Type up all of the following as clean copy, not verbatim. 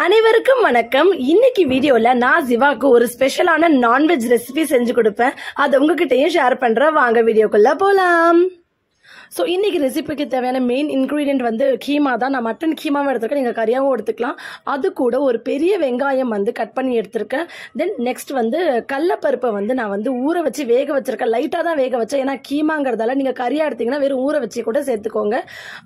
அனைவருக்கும் வணக்கம். இன்னைக்கு வீடியோல நான் சிவாக்கு ஒரு ஸ்பெஷலான நான்வெஜ் ரெசிபி செஞ்சு கொடுப்பேன். அது உங்ககிட்டயும் ஷேர் பண்றேன். வாங்க வீடியோக்குள்ள போலாம். ஸோ இன்னைக்கு ரெசிபிக்கு தேவையான மெயின் இன்க்ரீடியன்ட் வந்து கீமா தான். நான் மட்டன் கீமாவும் எடுத்துருக்கேன், நீங்கள் கறியாகவும் எடுத்துக்கலாம். அது கூட ஒரு பெரிய வெங்காயம் வந்து கட் பண்ணி எடுத்திருக்கேன். தென் நெக்ஸ்ட் வந்து கடலப்பருப்பை வந்து நான் வந்து ஊற வச்சு வேக வச்சிருக்கேன். லைட்டாக தான் வேக வச்சேன், ஏன்னா கீமாங்கிறதால நீங்கள் கறியாக எடுத்தீங்கன்னா வெறும் ஊற வச்சு கூட சேர்த்துக்கோங்க.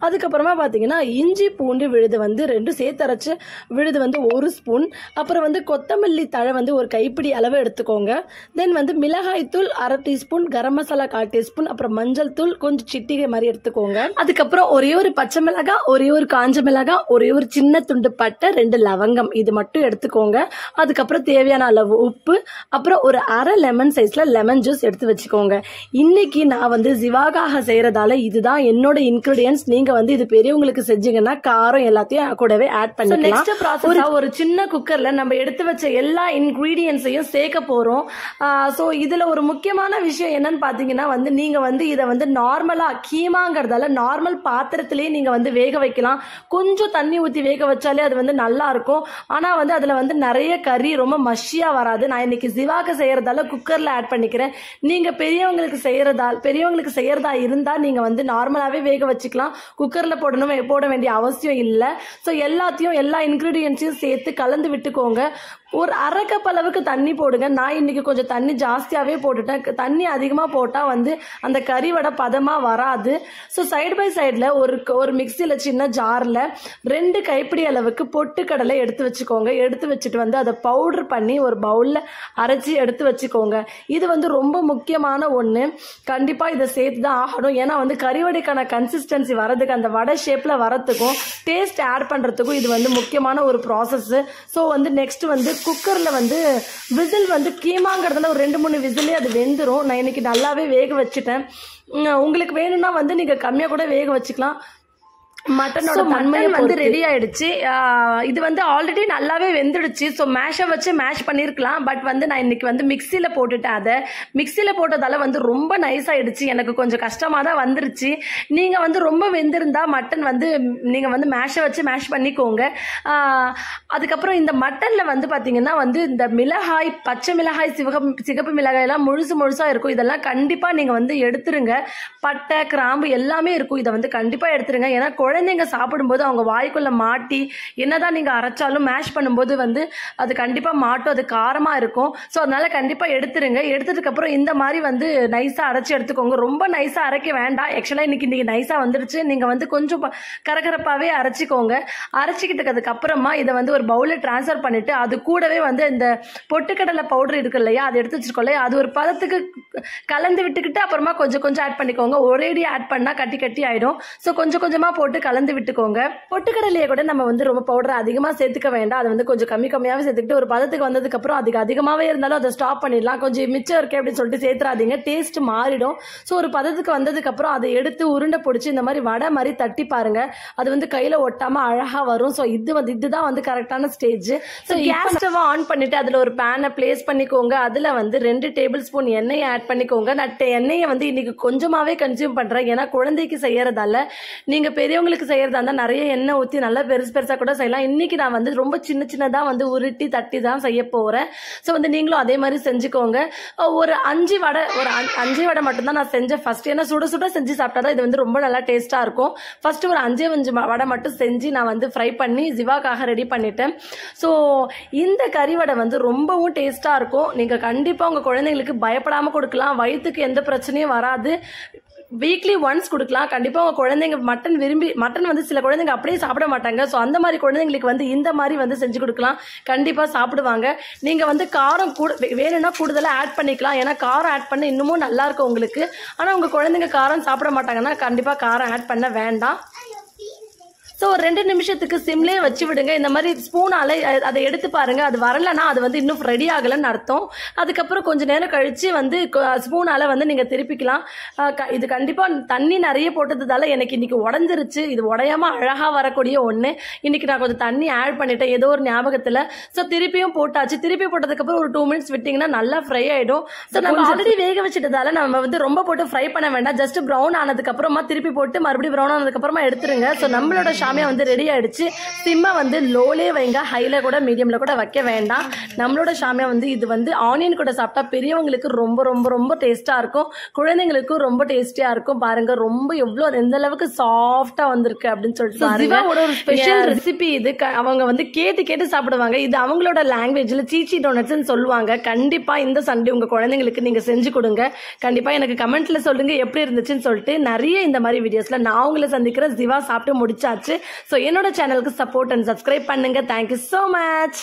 அதுக்கப்புறமா பார்த்தீங்கன்னா இஞ்சி பூண்டு விழுது வந்து 2 சேர்த்து அரைச்சு விழுது வந்து 1 ஸ்பூன். அப்புறம் வந்து கொத்தமல்லி தழை வந்து ஒரு கைப்பிடி அளவு எடுத்துக்கோங்க. தென் வந்து மிளகாய் தூள் 1/2 டீஸ்பூன், கரம் மசாலா 1/4 டீஸ்பூன், அப்புறம் மஞ்சள் தூள் கொஞ்சம் சிட்டிகை மாதிரி எடுத்துக்கோங்க. அதுக்கப்புறம் ஒரே ஒரு பச்சை மிளகாய், ஒரே ஒரு காஞ்ச மிளகாய், ஒரே ஒரு சின்ன துண்டு பட்டை, 2 லவங்கம், இது மட்டும் எடுத்துக்கோங்க. அதுக்கப்புறம் தேவையான அளவு உப்பு, அப்புறம் ஒரு 1/2 லெமன் சைஸ்ல லெமன் ஜூஸ் எடுத்து வச்சுக்கோங்க. இன்னைக்கு நான் வந்து சிவாகாக செய்யறதால இதுதான் என்னோட இன்கிரீடியன்ஸ். நீங்க வந்து இது பெரியவங்களுக்கு செஞ்சீங்கன்னா காரம் எல்லாத்தையும் கூடவே ஆட் பண்ணிக்கலாம். நெக்ஸ்ட் ப்ராசஸா ஒரு சின்ன குக்கர்ல நம்ம எடுத்து வச்ச எல்லா இன்கிரீடியன்ஸையும் சேர்க்க போறோம். சோ இதுல ஒரு முக்கியமான விஷயம் என்னன்னு பாத்தீங்கன்னா வந்து நீங்க வந்து இதை வந்து நார்மலா கீமாங்கிறதால நார்மல் பாத்திரத்திலேயே நீங்க வந்து வேக வைக்கலாம். கொஞ்சம் தண்ணி ஊற்றி வேக வச்சாலே அது வந்து நல்லா இருக்கும். ஆனா வந்து அதுல வந்து நிறைய கறி ரொம்ப மஷியா வராது. நான் இன்னைக்கு சிவாக்கு செய்யறதால குக்கர்ல ஆட் பண்ணிக்கிறேன். நீங்க பெரியவங்களுக்கு செய்யறதா இருந்தா நீங்க வந்து நார்மலாவே வேக வச்சுக்கலாம். குக்கர்ல போட வேண்டிய அவசியம் இல்லை. ஸோ எல்லா இன்கிரீடியன்ஸையும் சேர்த்து கலந்து விட்டுக்கோங்க. ஒரு 1/2 கப் அளவுக்கு தண்ணி போடுங்க. நான் இன்னைக்கு கொஞ்சம் தண்ணி ஜாஸ்தியாவே போட்டுட்டேன். தண்ணி அதிகமா போட்டா வந்து அந்த கறி வடை பதமா வராது. ஸோ சைடு பை சைடில் ஒரு மிக்சியில் சின்ன ஜாரில் 2 கைப்பிடி அளவுக்கு பொட்டுக்கடலை எடுத்து வச்சுக்கோங்க. எடுத்து வச்சுட்டு வந்து அதை பவுடர் பண்ணி ஒரு பவுலில் அரைச்சி எடுத்து வச்சுக்கோங்க. இது வந்து ரொம்ப முக்கியமான ஒன்று. கண்டிப்பாக இதை சேர்த்து தான் ஆகணும். ஏன்னா வந்து கறிவடைக்கான கன்சிஸ்டன்சி வரதுக்கு, அந்த வடை ஷேப்பில் வரத்துக்கும் டேஸ்ட் ஆட் பண்ணுறதுக்கும் இது வந்து முக்கியமான ஒரு ப்ராசஸ். ஸோ வந்து நெக்ஸ்ட் வந்து குக்கரில் வந்து விசில் வந்து கீமாங்கிறதுல ஒரு 2-3 விசிலே அது வெந்துடும். நான் இன்னைக்கு நல்லாவே வேக வச்சுட்டேன். உங்களுக்கு வேணும்னா வந்து நீங்க கம்மியா கூட வேக வச்சுக்கலாம். மட்டனோட தன்மை வந்து ரெடி ஆயிடுச்சு. இது வந்து ஆல்ரெடி நல்லாவே வெந்துடுச்சு. ஸோ மேஷை வச்சு மேஷ் பண்ணியிருக்கலாம். பட் வந்து நான் இன்னைக்கு வந்து மிக்சியில் போட்டுட்டேன். அதை மிக்சியில் போட்டதால வந்து ரொம்ப நைஸ் ஆயிடுச்சு. எனக்கு கொஞ்சம் கஷ்டமாக தான் வந்துருச்சு. நீங்கள் வந்து ரொம்ப வெந்திருந்தா மட்டன் வந்து நீங்கள் வந்து மேஷை வச்சு மேஷ் பண்ணிக்கோங்க. அதுக்கப்புறம் இந்த மட்டனில் வந்து பார்த்தீங்கன்னா வந்து இந்த மிளகாய், பச்சை மிளகாய், சிகப்பு மிளகாய் எல்லாம் முழுசாக இருக்கும். இதெல்லாம் கண்டிப்பாக நீங்கள் வந்து எடுத்துருங்க. பட்டை, கிராம்பு எல்லாமே இருக்கும். இதை வந்து கண்டிப்பாக எடுத்துருங்க. ஏன்னா குழந்தைங்க சாப்பிடும்போது அவங்க வாய்க்குள்ள மாட்டி என்னதான் நீங்க அரைச்சாலும் மேஷ் பண்ணும்போது வந்து அது கண்டிப்பா மாட்டும். அது காரமா இருக்கும். ஸோ அதனால கண்டிப்பா எடுத்துருங்க. எடுத்ததுக்கு அப்புறம் இந்த மாதிரி வந்து நைஸா அரைச்சி எடுத்துக்கோங்க. ரொம்ப நைஸா அரைக்க வேண்டாம். ஆக்சுவலா இன்னைக்கு நைஸா வந்துருச்சு. நீங்க வந்து கொஞ்சம் கரகரப்பாவே அரைச்சிக்கோங்க. அரைச்சிக்கிட்டதுக்கு அப்புறமா இதை வந்து ஒரு பவுல டிரான்ஸ்ஃபர் பண்ணிட்டு அது கூடவே வந்து இந்த பொட்டுக்கடலை பவுடர் இருக்கு இல்லையா, அது எடுத்து வச்சிருக்கோம் இல்லையா, அது ஒரு பதத்துக்கு கலந்து விட்டுக்கிட்டு அப்புறமா கொஞ்சம் ஆட் பண்ணிக்கோங்க. ஒரேடி ஆட் பண்ணா கட்டி ஆயிடும். ஸோ கொஞ்சமா போட்டு கலந்து விட்டுக்கோங்க. பொட்டுக்கடலையை கூட நம்ம வந்து ரொம்ப பவுடர் அதிகமா சேர்த்துக்க வேண்டாம். அதை வந்து கொஞ்சம் கம்மியாவே சேர்த்துக்கிட்டு ஒரு பதத்துக்கு வந்ததுக்கு அப்புறம் அதுக்கு அதிகமாவே இருந்தாலும் அதை ஸ்டாப் பண்ணிடலாம். கொஞ்சம் மிச்சம் இருக்கே அப்படின்னு சொல்லிட்டு சேர்த்துறாதீங்க, டேஸ்ட் மாறிடும். ஸோ ஒரு பதத்துக்கு வந்ததுக்கு அப்புறம் அதை எடுத்து உருண்டை பிடிச்சி இந்த மாதிரி வடை மாதிரி தட்டி பாருங்க. அது வந்து கையில ஒட்டாம அழகா வரும். ஸோ இதுதான் வந்து கரெக்டான stage. So gas stove on பண்ணிட்டு அதுல ஒரு பேனை பிளேஸ் பண்ணிக்கோங்க. அதுல வந்து 2 டேபிள் ஸ்பூன் எண்ணெயை ஆட் பண்ணிக்கோங்க. நான் எண்ணெயை வந்து இன்னைக்கு கொஞ்சமாவே கன்சியூம் பண்றேன். ஏன்னா குழந்தைக்கு செய்யறதால நீங்க பெரியவங்களுக்கு செய்யறதா இருந்தா நிறைய எண்ணெய் ஊற்றி நல்லா பெருசா கூட செய்யலாம். இன்னைக்கு நான் வந்து ரொம்ப சின்னதா வந்து உருட்டி தட்டி தான் செய்ய போறேன். ஸோ வந்து நீங்களும் அதே மாதிரி செஞ்சுக்கோங்க. ஒரு 5 வடை மட்டும்தான் நான் செஞ்சேன் ஃபர்ஸ்ட். ஏன்னா சுட செஞ்சு சாப்பிட்டாதான் இது வந்து ரொம்ப நல்லா டேஸ்டா இருக்கும். ஃபர்ஸ்ட் ஒரு 5 வடை மட்டும் செஞ்சு நான் வந்து ஃப்ரை பண்ணி சிவாக்காக ரெடி பண்ணிட்டேன். ஸோ இந்த கறி வடை வந்து ரொம்பவும் டேஸ்டா இருக்கும். நீங்க கண்டிப்பா உங்க குழந்தைங்களுக்கு பயப்படாம கொடுக்கலாம். வயிற்றுக்கு எந்த பிரச்சனையும் வராது. வீக்லி ஒன்ஸ் கொடுக்கலாம். கண்டிப்பா உங்க குழந்தைங்க மட்டன் வந்து சில குழந்தைங்க அப்படியே சாப்பிட மாட்டாங்க. ஸோ அந்த மாதிரி குழந்தைங்களுக்கு வந்து இந்த மாதிரி வந்து செஞ்சு கொடுக்கலாம். கண்டிப்பா சாப்பிடுவாங்க. நீங்க வந்து காரம் வேணும்னா கூடுதலா ஆட் பண்ணிக்கலாம். ஏன்னா காரம் ஆட் பண்ண இன்னமும் நல்லா இருக்கும் உங்களுக்கு. ஆனா உங்க குழந்தைங்க காரம் சாப்பிட மாட்டாங்கன்னா கண்டிப்பா காரம் ஆட் பண்ண வேண்டாம். ஸோ 2 நிமிஷத்துக்கு சிம்லேயே வச்சு விடுங்க. இந்த மாதிரி ஸ்பூனால அதை எடுத்து பாருங்க. அது வரலன்னா அது வந்து இன்னும் ரெடி ஆகலன்னு அர்த்தம். அதுக்கப்புறம் கொஞ்சம் நேரம் கழிச்சு வந்து ஸ்பூனால வந்து நீங்க திருப்பிக்கலாம். இது கண்டிப்பா தண்ணி நிறைய போட்டதால எனக்கு இன்னைக்கு உடஞ்சிருச்சு. இது உடையாம அழகா வரக்கூடிய ஒண்ணு. இன்னைக்கு நான் கொஞ்சம் தண்ணி ஆட் பண்ணிட்டேன் ஏதோ ஒரு ஞாபகத்துல. ஸோ திருப்பியும் போட்டாச்சு. திருப்பி போட்டதுக்கு அப்புறம் ஒரு 2 மினிட்ஸ் விட்டீங்கன்னா நல்லா ஃப்ரை ஆயிடும். ஸோ நம்ம ஆல்ரெடி வேக வச்சுட்டதால நம்ம வந்து ரொம்ப போட்டு ஃப்ரை பண்ண வேண்டாம். ஜஸ்ட் ப்ரௌன் ஆனதுக்கு அப்புறமா திருப்பி போட்டு மறுபடியும் ப்ரௌன் ஆனதுக்கு அப்புறமா எடுத்துருங்க. ஸோ நம்மளோட ஷாமியா வந்து ரெடி ஆயிடுச்சு. சிம்மை வந்து லோலே வைங்க, ஹைல கூட மீடியம்ல கூட வைக்க வேண்டாம். நம்மளோட ஷாமியா வந்து இது வந்து ஆனியன் கூட சாப்பிட்டா பெரியவங்களுக்கு ரொம்ப ரொம்ப ரொம்ப டேஸ்டா இருக்கும், குழந்தைங்களுக்கும் ரொம்ப டேஸ்டியா இருக்கும். பாருங்க ரொம்ப எவ்வளவு எந்த அளவுக்கு சாஃப்டா வந்திருக்கு அப்படின்னு சொல்லிட்டு சிவாவோட ஒரு ஸ்பெஷல் ரெசிபி இது. அவங்க வந்து கேட்டு கேட்டு சாப்பிடுவாங்க. இது அவங்களோட லாங்குவேஜ்ல சீச்சி டோனட்ஸ்ன்னு சொல்லுவாங்க. கண்டிப்பா இந்த சண்டே உங்க குழந்தைங்களுக்கு நீங்க செஞ்சு கொடுங்க. கண்டிப்பா எனக்கு கமெண்ட்ல சொல்லுங்க எப்படி இருந்துச்சுன்னு சொல்லிட்டு. நிறைய இந்த மாதிரி வீடியோஸ்ல நான் உங்களை சந்திக்கிறேன். சிவா சாப்பிட்டு முடிச்சாச்சு. ஸோ என்னோட சேனலுக்கு சப்போர்ட் அண்ட் சப்ஸ்கிரைப் பண்ணுங்க. Thank you so much.